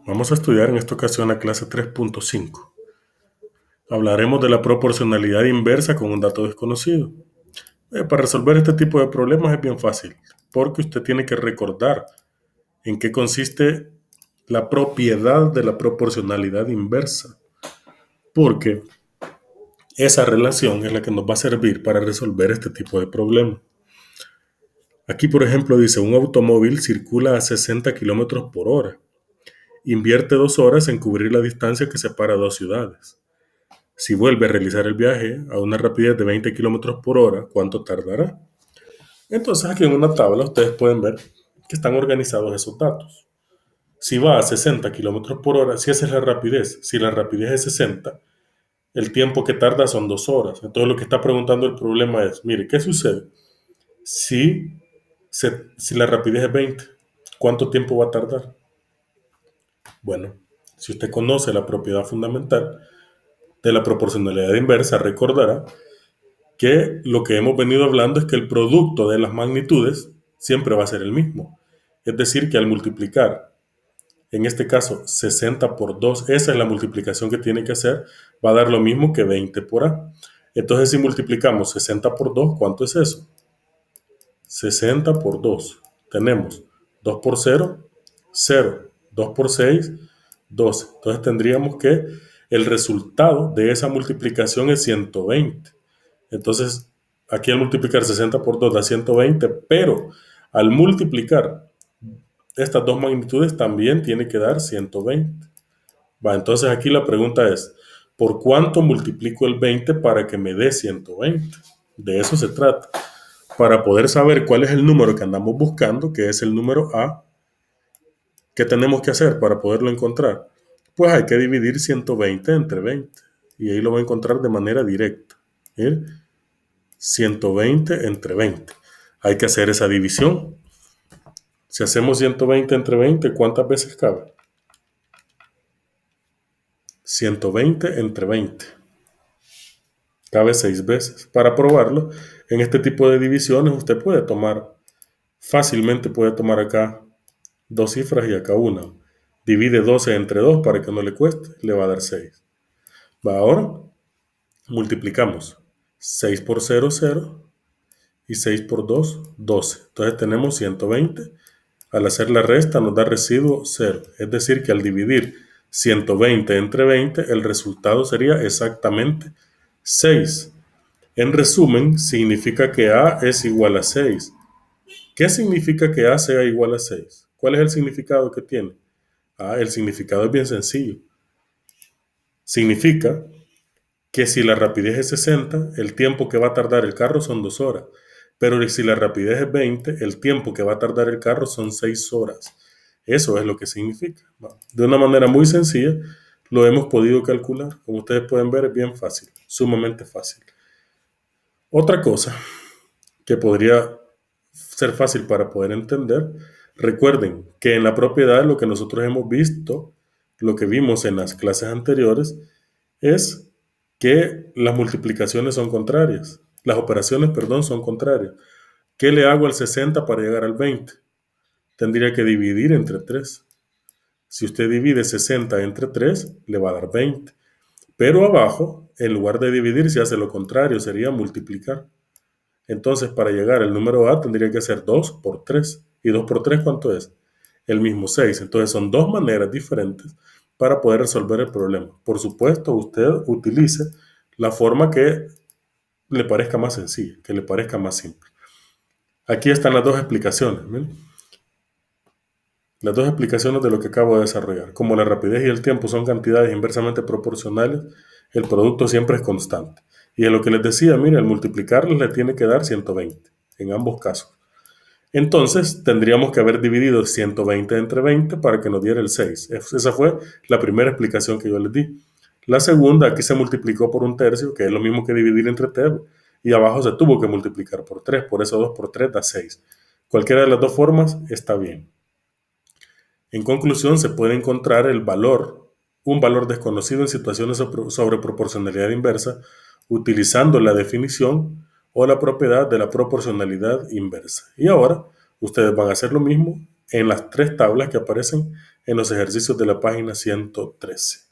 Vamos a estudiar en esta ocasión la clase 3.5. Hablaremos de la proporcionalidad inversa con un dato desconocido. Para resolver este tipo de problemas es bien fácil, porque usted tiene que recordar en qué consiste la propiedad de la proporcionalidad inversa, porque esa relación es la que nos va a servir para resolver este tipo de problemas. Aquí, por ejemplo, dice, un automóvil circula a 60 kilómetros por hora. Invierte 2 horas en cubrir la distancia que separa dos ciudades. Si vuelve a realizar el viaje a una rapidez de 20 kilómetros por hora, ¿cuánto tardará? Entonces aquí en una tabla ustedes pueden ver que están organizados esos datos. Si va a 60 kilómetros por hora, si esa es la rapidez, si la rapidez es 60, el tiempo que tarda son 2 horas. Entonces lo que está preguntando el problema es, mire, ¿qué sucede si, si la rapidez es 20? ¿Cuánto tiempo va a tardar? Bueno, si usted conoce la propiedad fundamental de la proporcionalidad inversa, recordará que lo que hemos venido hablando es que el producto de las magnitudes siempre va a ser el mismo. Es decir, que al multiplicar, en este caso 60 por 2, esa es la multiplicación que tiene que hacer, va a dar lo mismo que 20 por A. Entonces, si multiplicamos 60 por 2, ¿cuánto es eso? 60 por 2. Tenemos 2 por 0, 0. 2 por 6, 12. Entonces tendríamos que el resultado de esa multiplicación es 120. Entonces, aquí al multiplicar 60 por 2 da 120, pero al multiplicar estas dos magnitudes también tiene que dar 120. Va, entonces aquí la pregunta es, ¿por cuánto multiplico el 20 para que me dé 120? De eso se trata. Para poder saber cuál es el número que andamos buscando, que es el número A, ¿qué tenemos que hacer para poderlo encontrar? Pues hay que dividir 120 entre 20 y ahí lo va a encontrar de manera directa. ¿Eh? 120 entre 20. Hay que hacer esa división. Si hacemos 120 entre 20, ¿cuántas veces cabe? 120 entre 20. Cabe 6 veces. Para probarlo, en este tipo de divisiones usted puede tomar, fácilmente puede tomar acá dos cifras y acá una. Divide 12 entre 2 para que no le cueste, le va a dar 6. Va, ahora multiplicamos 6 por 0, 0 y 6 por 2, 12. Entonces tenemos 120. Al hacer la resta nos da residuo 0. Es decir, que al dividir 120 entre 20, el resultado sería exactamente 6. En resumen, significa que A es igual a 6. ¿Qué significa que A sea igual a 6? ¿Cuál es el significado que tiene? El significado es bien sencillo. Significa que si la rapidez es 60, el tiempo que va a tardar el carro son 2 horas. Pero si la rapidez es 20, el tiempo que va a tardar el carro son 6 horas. Eso es lo que significa. De una manera muy sencilla, lo hemos podido calcular. Como ustedes pueden ver, es bien fácil, sumamente fácil. Otra cosa que podría ser fácil para poder entender, recuerden que en la propiedad lo que nosotros hemos visto, lo que vimos en las clases anteriores, es que las multiplicaciones son contrarias. Las operaciones, perdón, son contrarias. ¿Qué le hago al 60 para llegar al 20? Tendría que dividir entre 3. Si usted divide 60 entre 3, le va a dar 20. Pero abajo, en lugar de dividir, se hace lo contrario, sería multiplicar. Entonces, para llegar al número A, tendría que hacer 2 por 3. ¿Y 2 por 3 cuánto es? El mismo 6. Entonces, son dos maneras diferentes para poder resolver el problema. Por supuesto, usted utilice la forma que le parezca más sencilla, que le parezca más simple. Aquí están las dos explicaciones. ¿Ven? Las dos explicaciones de lo que acabo de desarrollar. Como la rapidez y el tiempo son cantidades inversamente proporcionales, el producto siempre es constante. Y en lo que les decía, mire, al multiplicarlos le tiene que dar 120, en ambos casos. Entonces, tendríamos que haber dividido 120 entre 20 para que nos diera el 6. Esa fue la primera explicación que yo les di. La segunda, aquí se multiplicó por un tercio, que es lo mismo que dividir entre 3, y abajo se tuvo que multiplicar por 3, por eso 2 por 3 da 6. Cualquiera de las dos formas está bien. En conclusión, se puede encontrar el valor, un valor desconocido en situaciones sobre proporcionalidad inversa, utilizando la definición o la propiedad de la proporcionalidad inversa. Y ahora, ustedes van a hacer lo mismo en las tres tablas que aparecen en los ejercicios de la página 113.